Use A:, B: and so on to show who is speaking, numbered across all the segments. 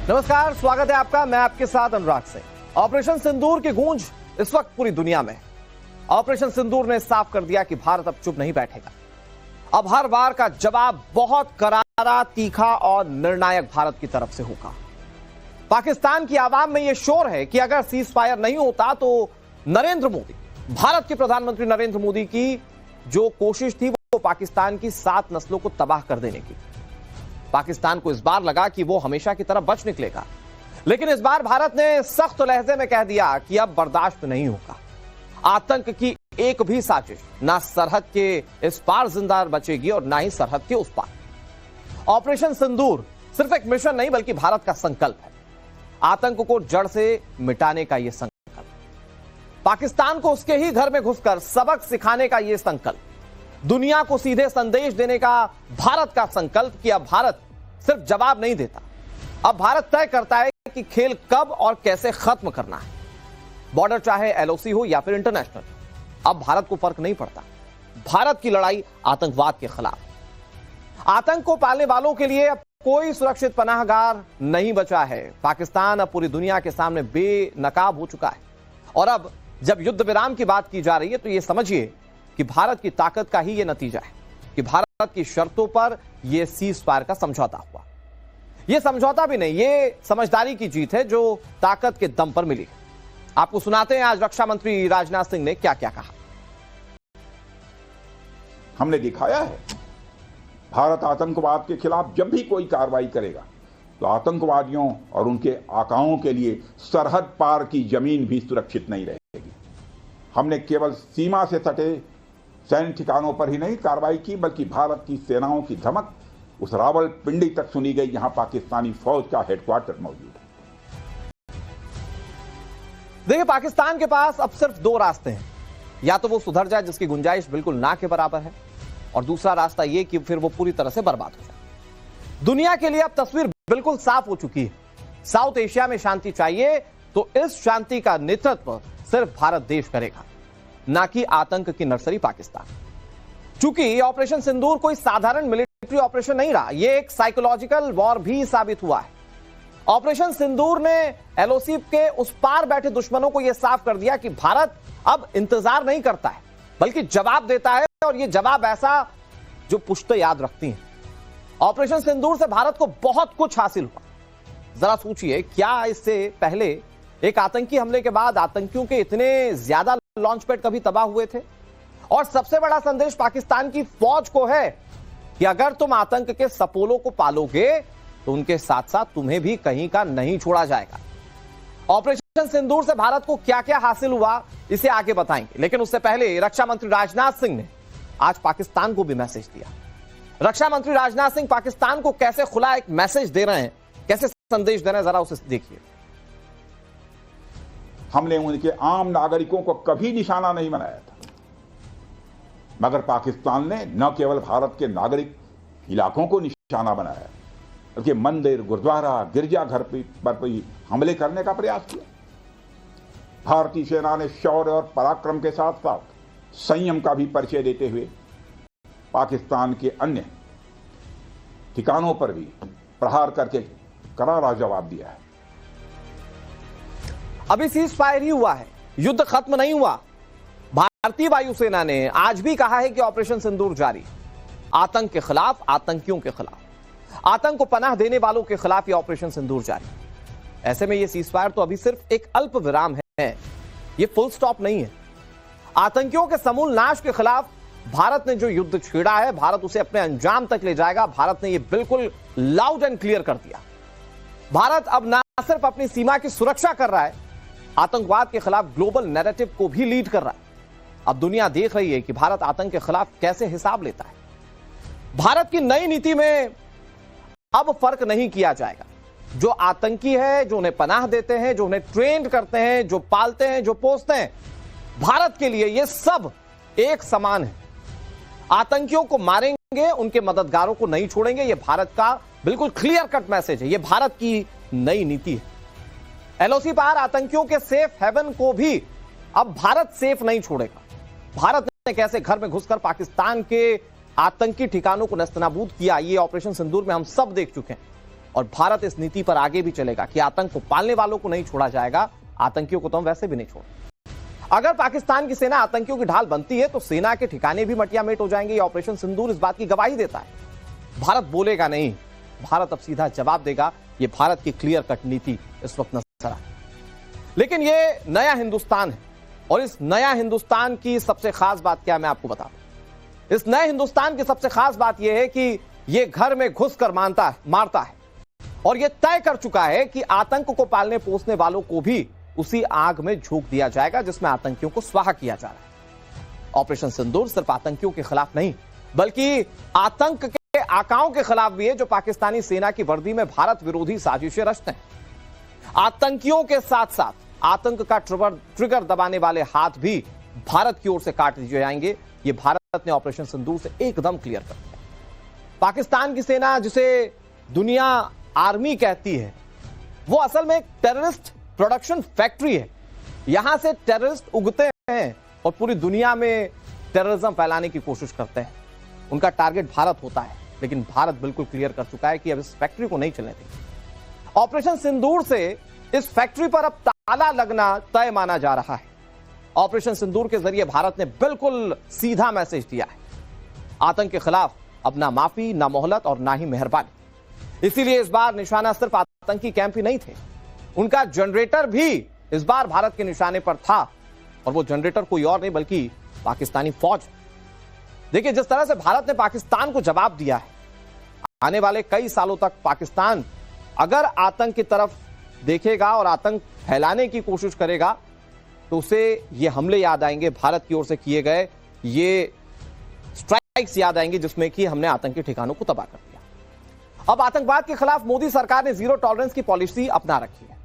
A: नमस्कार, स्वागत है आपका। मैं आपके साथ अनुराग सिंह। ऑपरेशन सिंदूर की गूंज इस वक्त पूरी दुनिया में। ऑपरेशन सिंदूर ने साफ कर दिया कि भारत अब चुप नहीं बैठेगा। अब हर बार का जवाब बहुत करारा, तीखा और निर्णायक भारत की तरफ से होगा। पाकिस्तान की आवाम में यह शोर है कि अगर सीज फायर नहीं होता तो नरेंद्र मोदी, भारत के प्रधानमंत्री नरेंद्र मोदी की जो कोशिश थी वो पाकिस्तान की 7 नस्लों को तबाह कर देने की। पाकिस्तान को इस बार लगा कि वो हमेशा की तरह बच निकलेगा, लेकिन इस बार भारत ने सख्त लहजे में कह दिया कि अब बर्दाश्त नहीं होगा। आतंक की एक भी साजिश ना सरहद के इस पार जिंदा बचेगी और ना ही सरहद के उस पार। ऑपरेशन सिंदूर सिर्फ एक मिशन नहीं बल्कि भारत का संकल्प है। आतंक को जड़ से मिटाने का यह संकल्प, पाकिस्तान को उसके ही घर में घुसकर सबक सिखाने का यह संकल्प, दुनिया को सीधे संदेश देने का भारत का संकल्प कि अब भारत सिर्फ जवाब नहीं देता, अब भारत तय करता है कि खेल कब और कैसे खत्म करना है। बॉर्डर चाहे एलओसी हो या फिर इंटरनेशनल, अब भारत को फर्क नहीं पड़ता। भारत की लड़ाई आतंकवाद के खिलाफ। आतंक को पालने वालों के लिए अब कोई सुरक्षित पनाहगार नहीं बचा है। पाकिस्तान अब पूरी दुनिया के सामने बेनकाब हो चुका है। और अब जब युद्ध विराम की बात की जा रही है तो यह समझिए कि भारत की ताकत का ही यह नतीजा है कि भारत की शर्तों पर यह सीज फायर का समझौता हुआ। यह समझौता भी नहीं, यह समझदारी की जीत है जो ताकत के दम पर मिली। आपको सुनाते हैं आज रक्षा मंत्री राजनाथ सिंह ने क्या क्या कहा।
B: हमने दिखाया है भारत आतंकवाद के खिलाफ जब भी कोई कार्रवाई करेगा तो आतंकवादियों और उनके आकाओं के लिए सरहद पार की जमीन भी सुरक्षित नहीं रहेगी। हमने केवल सीमा से सटे सैन्य ठिकानों पर ही नहीं कार्रवाई की, बल्कि भारत की सेनाओं की धमक उस रावलपिंडी तक सुनी गई जहां पाकिस्तानी फौज का हेडक्वार्टर मौजूद है।
A: देखिए, पाकिस्तान के पास अब सिर्फ 2 रास्ते हैं। या तो वो सुधर जाए, जिसकी गुंजाइश बिल्कुल ना के बराबर है, और दूसरा रास्ता यह कि फिर वो पूरी तरह से बर्बाद हो जाए। दुनिया के लिए अब तस्वीर बिल्कुल साफ हो चुकी है। साउथ एशिया में शांति चाहिए तो इस शांति का नेतृत्व सिर्फ भारत देश करेगा, ना कि आतंक की नर्सरी पाकिस्तान। चूंकि ऑपरेशन सिंदूर कोई साधारण मिलिट्री ऑपरेशन नहीं रहा, यह एक साइकोलॉजिकल वॉर भी साबित हुआ है। ऑपरेशन सिंदूर ने एलओसी के उस पार बैठे दुश्मनों को यह साफ कर दिया कि भारत अब इंतजार नहीं करता है बल्कि जवाब देता है, और यह जवाब ऐसा जो पुश्ते याद रखती हैं। ऑपरेशन सिंदूर से भारत को बहुत कुछ हासिल हुआ। जरा सोचिए, क्या इससे पहले एक आतंकी हमले के बाद आतंकियों के इतने ज्यादा लॉन्च पैड कभी तबाह हुए थे? और सबसे बड़ा संदेश पाकिस्तान की फौज को है कि अगर तुम आतंक के सपोलों को पालोगे तो उनके साथ साथ तुम्हें भी कहीं का नहीं छोड़ा जाएगा। ऑपरेशन सिंदूर से भारत को क्या क्या हासिल हुआ इसे आगे बताएंगे, लेकिन उससे पहले रक्षा मंत्री राजनाथ सिंह ने आज पाकिस्तान को भी मैसेज दिया। रक्षा मंत्री राजनाथ सिंह पाकिस्तान को कैसे खुला एक मैसेज दे रहे हैं, कैसे संदेश दे रहे हैं, जरा उसे देखिए।
B: हमने उनके आम नागरिकों को कभी निशाना नहीं बनाया था, मगर पाकिस्तान ने न केवल भारत के नागरिक इलाकों को निशाना बनाया बल्कि मंदिर, गुरुद्वारा, गिरजाघर पर भी हमले करने का प्रयास किया। भारतीय सेना ने शौर्य और पराक्रम के साथ साथ संयम का भी परिचय देते हुए पाकिस्तान के अन्य ठिकानों पर भी प्रहार करके करारा जवाब दिया है।
A: अभी सीज फायर ही हुआ है, युद्ध खत्म नहीं हुआ। भारतीय वायुसेना ने आज भी कहा है कि ऑपरेशन सिंदूर जारी, आतंक के खिलाफ, आतंकियों के खिलाफ, आतंक को पनाह देने वालों के खिलाफ यह ऑपरेशन सिंदूर जारी। ऐसे में यह सीज फायर तो अभी सिर्फ एक अल्प विराम है, यह फुल स्टॉप नहीं है। आतंकियों के समूल नाश के खिलाफ भारत ने जो युद्ध छेड़ा है, भारत उसे अपने अंजाम तक ले जाएगा। भारत ने यह बिल्कुल लाउड एंड क्लियर कर दिया। भारत अब ना सिर्फ अपनी सीमा की सुरक्षा कर रहा है, आतंकवाद के खिलाफ ग्लोबल नैरेटिव को भी लीड कर रहा है। अब दुनिया देख रही है कि भारत आतंक के खिलाफ कैसे हिसाब लेता है। भारत की नई नीति में अब फर्क नहीं किया जाएगा। जो आतंकी है, जो उन्हें पनाह देते हैं, जो उन्हें ट्रेन करते हैं, जो पालते हैं, जो पोसते हैं, भारत के लिए ये सब एक समान है। आतंकियों को मारेंगे, उनके मददगारों को नहीं छोड़ेंगे। यह भारत का बिल्कुल क्लियर कट मैसेज है, यह भारत की नई नीति है। एलओसी पार आतंकियों के सेफ हेवन को भी अब भारत सेफ नहीं छोड़ेगा। भारत ने कैसे घर में घुसकर पाकिस्तान के आतंकी ठिकानों को नस्तनाबूद किया, ये ऑपरेशन सिंदूर में हम सब देख चुके हैं। और भारत इस नीति पर आगे भी चलेगा कि आतंक को पालने वालों को नहीं छोड़ा जाएगा, आतंकियों को तो हम वैसे भी नहीं छोड़ेंगे। अगर पाकिस्तान की सेना आतंकियों की ढाल बनती है तो सेना के ठिकाने भी मटियामेट हो जाएंगे। ऑपरेशन सिंदूर इस बात की गवाही देता है। भारत बोलेगा नहीं, भारत अब सीधा जवाब देगा। यह भारत की क्लियर कट नीति इस वक्त नजर आती है। लेकिन यह नया हिंदुस्तान है और इस नया हिंदुस्तान की सबसे खास बात क्या है मैं आपको बता दूं। इस नए हिंदुस्तान की सबसे खास बात यह है कि यह घर में घुसकर मारता है और यह तय कर चुका है कि आतंक को पालने पोसने वालों को भी उसी आग में झोंक दिया जाएगा जिसमें आतंकियों को स्वाहा किया जा रहा है। ऑपरेशन सिंदूर सिर्फ आतंकियों के खिलाफ नहीं बल्कि आतंक के आकाओं के खिलाफ भी है जो पाकिस्तानी सेना की वर्दी में भारत विरोधी साजिशें रचते हैं। आतंकियों के साथ साथ आतंक का ट्रिगर दबाने वाले हाथ भी भारत की ओर से काट दिए जाएंगे। यह भारत ने ऑपरेशन सिंदूर से एकदम क्लियर कर दिया। पाकिस्तान की सेना जिसे दुनिया आर्मी कहती है वो असल में एक टेररिस्ट प्रोडक्शन फैक्ट्री है। यहां से टेररिस्ट उगते हैं और पूरी दुनिया में टेररिज्म फैलाने की कोशिश करते हैं। उनका टारगेट भारत होता है, लेकिन भारत बिल्कुल क्लियर कर चुका है कि अब इस फैक्ट्री को नहीं चलने देंगे। ऑपरेशन सिंदूर से इस फैक्ट्री पर अब ताला लगना तय माना जा रहा है। ऑपरेशन सिंदूर के जरिए भारत ने बिल्कुल सीधा मैसेज दिया है, आतंक के खिलाफ अब ना माफी, ना मोहलत और ना ही मेहरबानी। इसीलिए इस बार निशाना सिर्फ आतंकी कैंप ही नहीं थे, उनका जनरेटर भी इस बार भारत के निशाने पर था और वो जनरेटर कोई और नहीं बल्कि पाकिस्तानी फौज। देखिए जिस तरह से भारत ने पाकिस्तान को जवाब दिया है, आने वाले कई सालों तक पाकिस्तान अगर आतंक की तरफ देखेगा और आतंक फैलाने की कोशिश करेगा तो उसे ये हमले याद आएंगे, भारत की ओर से किए गए ये स्ट्राइक्स याद आएंगे जिसमें कि हमने आतंकी ठिकानों को तबाह कर दिया। अब आतंकवाद के खिलाफ मोदी सरकार ने जीरो टॉलरेंस की पॉलिसी अपना रखी है।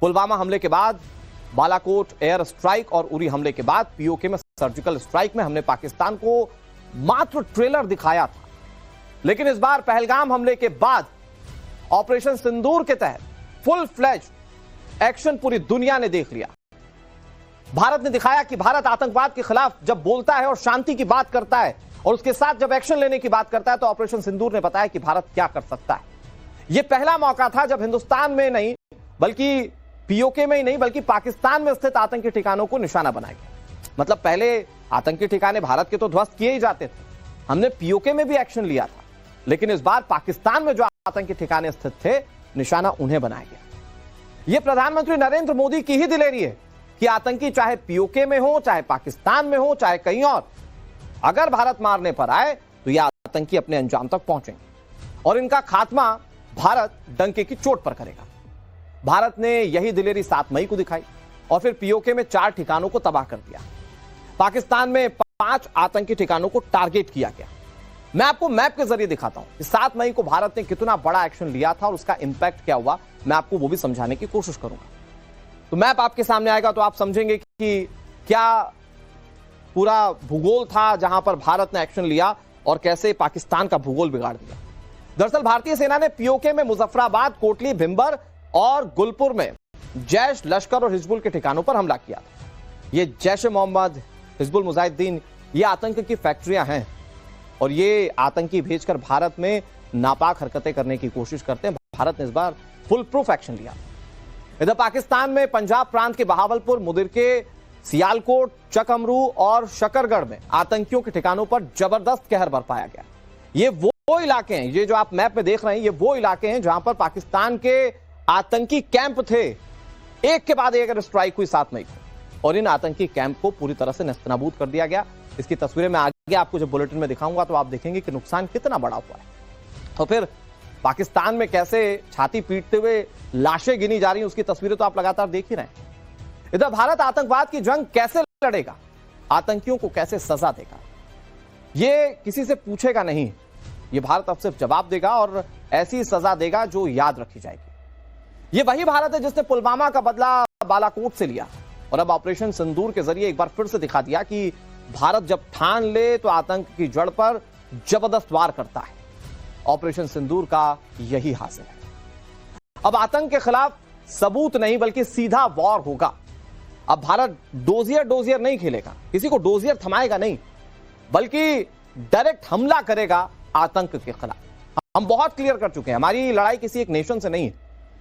A: पुलवामा हमले के बाद, बालाकोट एयर स्ट्राइक और उरी हमले के बाद पीओके में सर्जिकल स्ट्राइक में हमने पाकिस्तान को मात्र ट्रेलर दिखाया था, लेकिन इस बार पहलगाम हमले के बाद ऑपरेशन सिंदूर के तहत फुल फ्लेज एक्शन पूरी दुनिया ने देख लिया। भारत ने दिखाया कि भारत आतंकवाद के खिलाफ जब बोलता है और शांति की बात करता है और उसके साथ जब एक्शन लेने की बात करता है तो ऑपरेशन सिंदूर ने बताया कि भारत क्या कर सकता है। यह पहला मौका था जब हिंदुस्तान में नहीं बल्कि पीओके में ही नहीं बल्कि पाकिस्तान में स्थित आतंकी ठिकानों को निशाना बनाया गया। मतलब पहले आतंकी ठिकाने भारत के तो ध्वस्त किए ही जाते थे, हमने पीओके में भी एक्शन लिया था, लेकिन इस बार पाकिस्तान में जो आतंकी ठिकाने स्थित थे निशाना उन्हें बनाया गया। यह प्रधानमंत्री नरेंद्र मोदी की ही दिलेरी है कि आतंकी चाहे पीओके में हो, चाहे पाकिस्तान में हो, चाहे कहीं और, अगर भारत मारने पर आए तो यह आतंकी अपने अंजाम तक पहुंचेंगे और इनका खात्मा भारत डंके की चोट पर करेगा। भारत ने यही दिलेरी 7 मई को दिखाई और फिर पीओके में 4 ठिकानों को तबाह कर दिया। पाकिस्तान में 5 आतंकी ठिकानों को टारगेट किया गया। मैं आपको मैप के जरिए दिखाता हूं कि 7 मई को भारत ने कितना बड़ा एक्शन लिया था और उसका इंपैक्ट क्या हुआ, मैं आपको वो भी समझाने की कोशिश करूंगा। तो मैप आपके सामने आएगा तो आप समझेंगे कि क्या पूरा भूगोल था जहां पर भारत ने एक्शन लिया और कैसे पाकिस्तान का भूगोल बिगाड़ दिया। दरअसल भारतीय सेना ने पीओके में मुजफ्फराबाद, कोटली, भिंबर और गुलपुर में जैश, लश्कर और हिजबुल के ठिकानों पर हमला किया था। ये जैश ए मोहम्मद, हिजबुल मुजाहिदीन, ये आतंक की फैक्ट्रियां हैं और ये आतंकी भेजकर भारत में नापाक हरकतें करने की कोशिश करते हैं। भारत ने इस बार फुल प्रूफ एक्शन लिया। इधर पाकिस्तान में पंजाब प्रांत के बहावलपुर, मुदिरके, सियालकोट, चकअमरू और शकरगढ़ में आतंकियों के ठिकानों पर जबरदस्त कहर बरपाया गया। ये वो इलाके हैं, ये जो आप मैप में देख रहे हैं, ये वो इलाके हैं जहां पर पाकिस्तान के आतंकी कैंप थे। एक के बाद एक स्ट्राइक हुई 7 मई को और इन आतंकी कैंप को पूरी तरह से नेस्तनाबूद कर दिया गया। इसकी तस्वीरें मैं आगे आपको जब बुलेटिन में दिखाऊंगा तो आप देखेंगे कि नुकसान कितना बड़ा हुआ है। और फिर पाकिस्तान में कैसे छाती पीटते हुए लाशें गिनी जा रही हैं, उसकी तस्वीरें तो आप लगातार देख ही रहे हैं। इधर भारत आतंकवाद की जंग कैसे लड़ेगा, आतंकियों को कैसे सजा देगा, यह किसी से पूछेगा नहीं। यह भारत अब सिर्फ जवाब देगा और ऐसी सजा देगा जो याद रखी जाएगी। यह वही भारत है जिसने पुलवामा का बदला बालाकोट से लिया और अब ऑपरेशन सिंदूर के जरिए एक बार फिर से दिखा दिया कि भारत जब ठान ले तो आतंक की जड़ पर जबरदस्त वार करता है। ऑपरेशन सिंदूर का यही हासिल है। अब आतंक के खिलाफ सबूत नहीं बल्कि सीधा वॉर होगा। अब भारत डोजियर नहीं खेलेगा, किसी को डोजियर थमाएगा नहीं, बल्कि डायरेक्ट हमला करेगा आतंक के खिलाफ। हम बहुत क्लियर कर चुके हैं, हमारी लड़ाई किसी एक नेशन से नहीं है,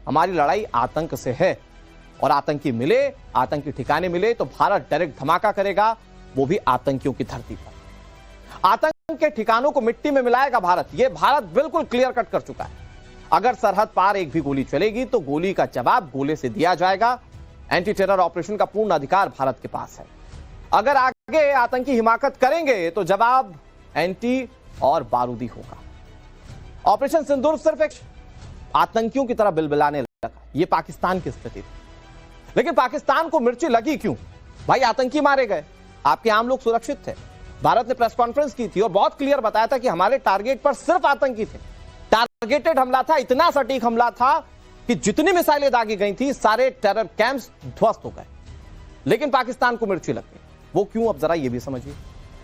A: हमारी लड़ाई आतंक से है। और आतंकी मिले, आतंकी ठिकाने मिले तो भारत डायरेक्ट धमाका करेगा, वो भी आतंकियों की धरती पर। आतंक के ठिकानों को मिट्टी में मिलाएगा भारत, यह भारत बिल्कुल क्लियर कट कर चुका है। अगर सरहद पार एक भी गोली चलेगी तो गोली का जवाब गोले से दिया जाएगा। एंटी टेरर ऑपरेशन का पूर्ण अधिकार भारत के पास है। अगर आगे आतंकी हिमाकत करेंगे तो जवाब एंटी और बारूदी होगा। ऑपरेशन सिंदूर सिर्फ एक आतंकियों की तरह बिलबिलाने लगा, यह पाकिस्तान की स्थिति थी। लेकिन पाकिस्तान को मिर्ची लगी क्यों? भाई आतंकी मारे गए, आपके आम लोग सुरक्षित थे। भारत ने प्रेस कॉन्फ्रेंस की थी और बहुत क्लियर बताया था कि हमारे टारगेट पर सिर्फ आतंकी थे। टारगेटेड हमला था, इतना सटीक हमला था कि जितनी मिसाइलें दागी गई थी सारे टेरर कैंप्स ध्वस्त हो गए। लेकिन पाकिस्तान को मिर्ची लग गई, वो क्यों? अब जरा ये भी समझिए।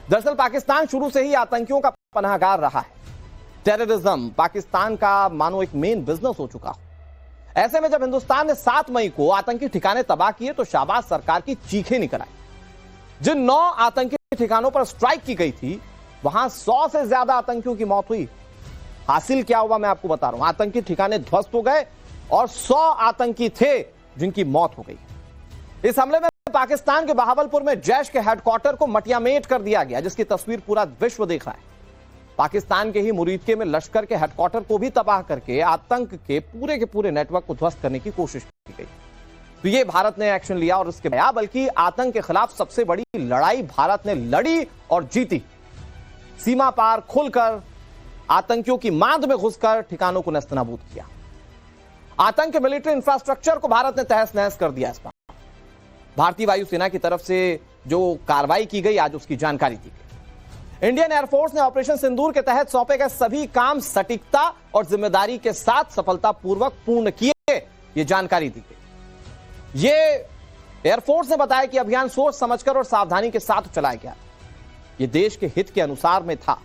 A: दरअसल पाकिस्तान शुरू से ही आतंकियों का पनाहगार रहा है। टेररिज्म पाकिस्तान का मानो एक मेन बिजनेस हो चुका हो। ऐसे में जब हिंदुस्तान ने 7 मई को आतंकी ठिकाने तबाह किए तो शाहबाज सरकार की चीखें निकल आई। जिन 9 आतंकी ठिकानों पर स्ट्राइक की गई थी वहां 100 से ज्यादा आतंकियों की मौत हुई। हासिल क्या हुआ मैं आपको बता रहा हूं, आतंकी ठिकाने ध्वस्त हो गए और 100 आतंकी थे जिनकी मौत हो गई। इस हमले में पाकिस्तान के बहावलपुर में जैश के हेडक्वार्टर को मटियामेट कर दिया गया, जिसकी तस्वीर पूरा विश्व देख रहा है। पाकिस्तान के ही मुरीदके में लश्कर के हेडक्वार्टर को भी तबाह करके आतंक के पूरे नेटवर्क को ध्वस्त करने की कोशिश की गई। तो ये भारत ने एक्शन लिया और उसके बाद बल्कि आतंक के खिलाफ सबसे बड़ी लड़ाई भारत ने लड़ी और जीती। सीमा पार खुलकर आतंकियों की मांद में घुसकर ठिकानों को नस्तनाबूद किया। आतंक के मिलिट्री इंफ्रास्ट्रक्चर को भारत ने तहस नहस कर दिया। इस बार भारतीय वायुसेना की तरफ से जो कार्रवाई की गई आज उसकी जानकारी दी गई। इंडियन एयरफोर्स ने ऑपरेशन सिंदूर के तहत सौंपे गए सभी काम सटीकता और जिम्मेदारी के साथ सफलतापूर्वक पूर्ण किए, यह जानकारी दी गई। ये एयरफोर्स ने बताया कि अभियान सोच समझकर और सावधानी के साथ चलाया गया। यह देश के हित के अनुसार में था।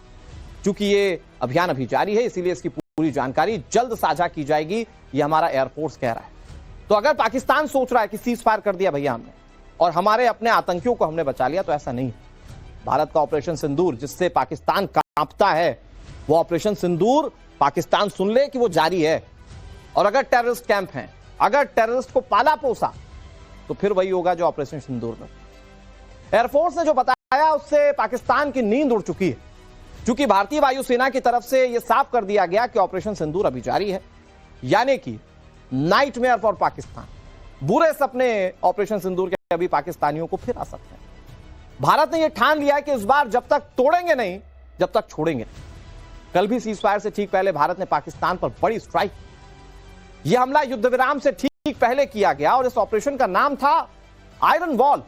A: चूंकि ये अभियान अभी जारी है इसीलिए इसकी पूरी जानकारी जल्द साझा की जाएगी, यह हमारा एयरफोर्स कह रहा है। तो अगर पाकिस्तान सोच रहा है कि सीज फायर कर दिया भैया हमने और हमारे अपने आतंकियों को हमने बचा लिया, तो ऐसा नहीं। भारत का ऑपरेशन सिंदूर जिससे पाकिस्तान कांपता है, वो ऑपरेशन सिंदूर पाकिस्तान सुन ले कि वो जारी है। और अगर टेररिस्ट कैंप हैं, अगर टेररिस्ट को पाला पोसा, तो फिर वही होगा जो ऑपरेशन सिंदूर में। एयरफोर्स ने जो बताया उससे पाकिस्तान की नींद उड़ चुकी है। चूंकि भारतीय वायुसेना की तरफ से यह साफ कर दिया गया कि ऑपरेशन सिंदूर अभी जारी है, यानी कि नाइटमेयर फॉर पाकिस्तान, बुरे सपने ऑपरेशन सिंदूर के अभी पाकिस्तानियों को फिर आ सकते हैं। भारत ने यह ठान लिया है कि इस बार जब तक तोड़ेंगे नहीं, जब तक छोड़ेंगे नहीं। कल भी सीज फायर से ठीक पहले भारत ने पाकिस्तान पर बड़ी स्ट्राइक की। यह हमला युद्ध विराम से ठीक पहले किया गया और इस ऑपरेशन का नाम था आयरन वॉल।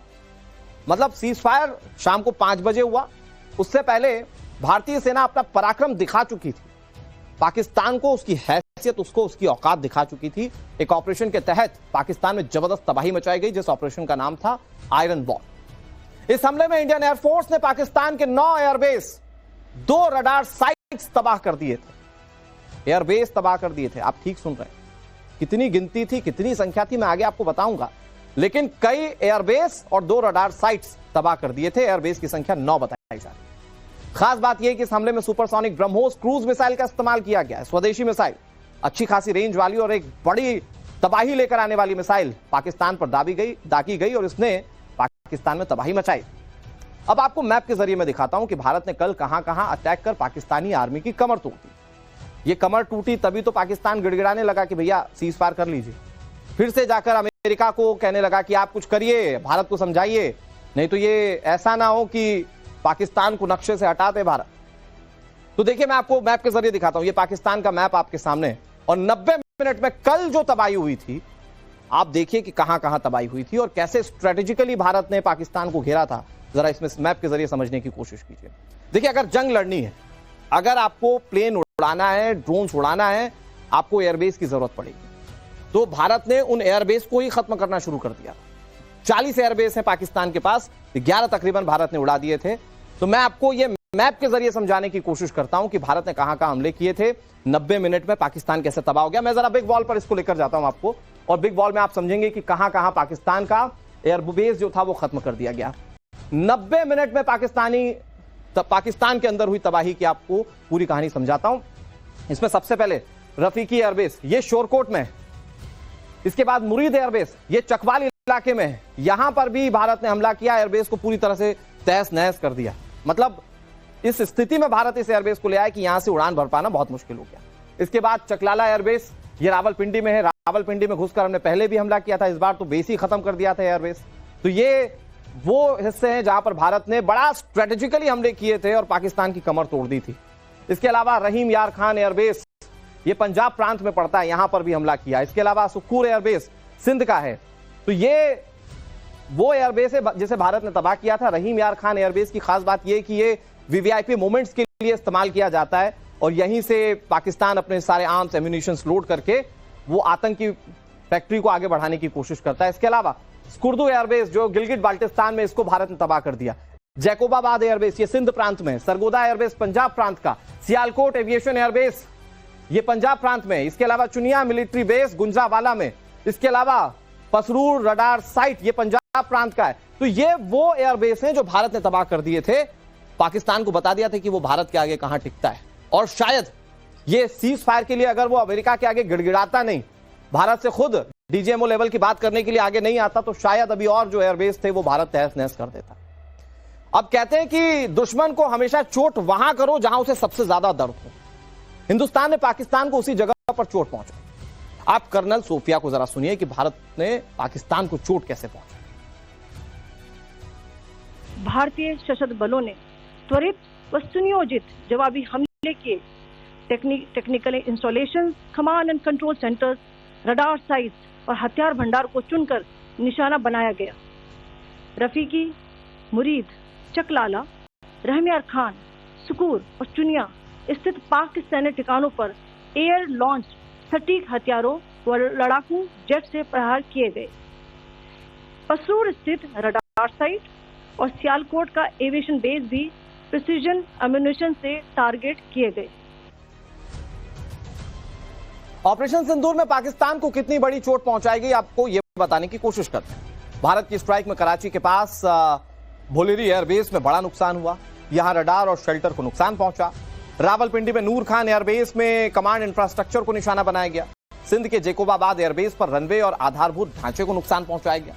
A: मतलब सीज फायर शाम को 5 बजे हुआ, उससे पहले भारतीय सेना अपना पराक्रम दिखा चुकी थी। पाकिस्तान को उसकी हैसियत, उसको उसकी औकात दिखा चुकी थी। एक ऑपरेशन के तहत पाकिस्तान में जबरदस्त तबाही मचाई गई, जिस ऑपरेशन का नाम था आयरन वॉल। इस हमले में इंडियन एयरफोर्स ने पाकिस्तान के 9 एयरबेस, 2 रडार साइट्स तबाह कर दिए थे। एयरबेस तबाह कर दिए थे, आप ठीक सुन रहे हैं। कितनी गिनती थी, कितनी संख्या थी, मैं आगे आपको बताऊंगा। लेकिन कई एयरबेस और 2 रडार साइट्स तबाह कर दिए थे। एयरबेस की संख्या 9 बताई जा रही है। खास बात यह कि इस हमले में सुपरसोनिक ब्रह्मोस क्रूज मिसाइल का इस्तेमाल किया गया है। स्वदेशी मिसाइल, अच्छी खासी रेंज वाली और एक बड़ी तबाही लेकर आने वाली मिसाइल पाकिस्तान पर दागी गई और इसने पाकिस्तान में तबाही मचाई। अब आपको मैप के जरिए मैं दिखाता हूं कि भारत ने कल कहां अटैक कर पाकिस्तानी आर्मी की कमर तोड़ दी। ये कमर टूटी तभी तो पाकिस्तान गिड़गिड़ाने लगा कि भैया सीज फायर कर लीजिए। फिर से जाकर अमेरिका को कहने लगा कि आप कुछ करिए, भारत को समझाइए, नहीं तो ये ऐसा ना हो कि पाकिस्तान को नक्शे से हटा दे भारत। तो देखिए मैं आपको मैप के जरिए दिखाता हूं, ये पाकिस्तान का मैप आपके सामने। और 90 मिनट में कल जो तबाही हुई थी, आप देखिए कि कहां तबाही हुई थी और कैसे स्ट्रेटेजिकली भारत ने पाकिस्तान को घेरा था। जरा इसमें मैप के जरिए समझने की कोशिश कीजिए। देखिए, अगर जंग लड़नी है, अगर आपको प्लेन उड़ाना है, ड्रोन्स उड़ाना है, आपको एयरबेस की जरूरत पड़ेगी। तो भारत ने उन एयरबेस को ही खत्म करना शुरू कर दिया। 40 एयरबेस है पाकिस्तान के पास, 11 तकरीबन भारत ने उड़ा दिए थे। तो मैं आपको ये मैप के जरिए समझाने की कोशिश करता हूं कि भारत ने कहां हमले किए थे। 90 मिनट में पाकिस्तान कैसे तबाह हो गया। मैं जरा बिग वॉल पर इसको लेकर जाता हूं आपको, और बिग वॉल में आप समझेंगे कि कहां पाकिस्तान का एयरबेस जो था वो खत्म कर दिया गया। 90 मिनट में पाकिस्तान के अंदर हुई तबाही की आपको पूरी कहानी समझाता हूं। इसमें सबसे पहले रफीकी एयरबेस, ये शोरकोट में है। इसके बाद मुरीद एयरबेस, ये चकवाल इलाके में है। यहां पर भी भारत ने हमला किया, एयरबेस को पूरी तरह से तहस नहस कर दिया। मतलब इस स्थिति में भारत इस एयरबेस को ले आया कि यहां से उड़ान भर पाना बहुत मुश्किल हो गया। इसके बाद चकलाला एयरबेस, ये रावलपिंडी में है। रावलपिंडी में घुसकर हमने पहले भी हमला किया था, इस बार तो बेस ही खत्म कर दिया था एयरबेस। तो ये वो हिस्से हैं जहां पर भारत ने बड़ा स्ट्रेटेजिकली हमले किए थे और पाकिस्तान की कमर तोड़ दी थी। इसके अलावा रहीम यार खान एयरबेस, ये पंजाब प्रांत में पड़ता है, यहां पर भी हमला किया। इसके अलावा सुखूर एयरबेस सिंध का है। तो ये वो एयरबेस है जिसे भारत ने तबाह किया था। रहीम यार खान एयरबेस की खास बात यह कि ये वीवीआईपी मूवमेंट्स के लिए इस्तेमाल किया जाता है और यहीं से पाकिस्तान अपने सारे आर्म्स एम्यूनिशंस लोड करके वो आतंकी फैक्ट्री को आगे बढ़ाने की कोशिश करता है। इसके अलावा स्कुर्दू एयरबेस जो गिलगिट बाल्टिस्तान में, इसको भारत ने तबाह कर दिया। जैकोबाबाद एयरबेस, ये सिंध प्रांत में। सरगोदा एयरबेस पंजाब प्रांत का। सियालकोट एविएशन एयरबेस, ये पंजाब प्रांत में। इसके अलावा चुनिया मिलिट्री बेस गुंजरावाला में। इसके अलावा पसरूर रडार साइट, ये पंजाब प्रांत का है। तो ये वो एयरबेस हैं जो भारत ने तबाह कर दिए थे। पाकिस्तान को बता दिया था कि वो भारत के आगे कहां टिकता है और शायद ये सीज फायर के लिए अगर वो अमेरिका के आगे गिड़गिड़ाता नहीं, भारत से खुद डीजीएमओ लेवल की बात करने के लिए आगे नहीं आता, तो शायद अभी और जो एयरबेस थे वो भारत तहस नहस कर देता। अब कहते हैं कि दुश्मन को हमेशा चोट वहां करो जहां उसे सबसे ज्यादा दर्द हो। हिंदुस्तान ने पाकिस्तान को उसी जगह पर चोट पहुंचाई। आप कर्नल सोफिया को जरा सुनिए कि भारत ने पाकिस्तान को चोट कैसे पहुंचाई।
C: भारतीय सशस्त्र बलों ने त्वरित व सुनियोजित जवाबी हमले किए। Technical installation, command and control centres, radar sites और हथियार भंडार को चुनकर निशाना बनाया गया। रफीकी, मुरीद, चकलाला, रहमियार खान, सुकूर और चुनिया स्थित पाक सैन्य ठिकानों पर एयर लॉन्च सटीक हथियारों व लड़ाकू जेट से प्रहार किए गए। पसरूर स्थित रडार साइट और सियालकोट का एविएशन बेस भी प्रिसीजन एम्यूनिशन से टारगेट किए गए।
A: ऑपरेशन सिंदूर में पाकिस्तान को कितनी बड़ी चोट पहुंचाएगी, आपको यह बताने की कोशिश करते हैं। भारत की स्ट्राइक में कराची के पास भोलेरी एयरबेस में बड़ा नुकसान हुआ। यहां रडार और शेल्टर को नुकसान पहुंचा। रावलपिंडी में नूर खान एयरबेस में कमांड इंफ्रास्ट्रक्चर को निशाना बनाया गया। सिंध के जैकोबाबाद एयरबेस पर रनवे और आधारभूत ढांचे को नुकसान पहुंचाया गया।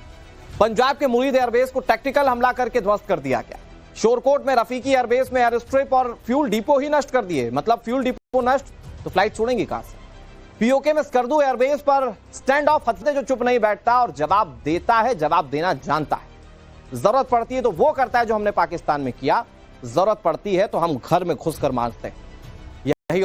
A: पंजाब के मुरीद एयरबेस को टैक्टिकल हमला करके ध्वस्त कर दिया गया। शोरकोट में रफीकी एयरबेस में एयर स्ट्रिप और फ्यूल डिपो ही नष्ट कर दिए। मतलब फ्यूल डिपो नष्ट तो फ्लाइट छोड़ेंगी कहां से। पीओके में स्कर्दू एयरबेस पर स्टैंड ऑफ हथियार जो चुप नहीं बैठता और जवाब देता है, जवाब देना जानता है। जरूरत पड़ती है तो वो करता है जो हमने पाकिस्तान में किया। जरूरत पड़ती है तो हम घर में घुसकर मारते हैं। यही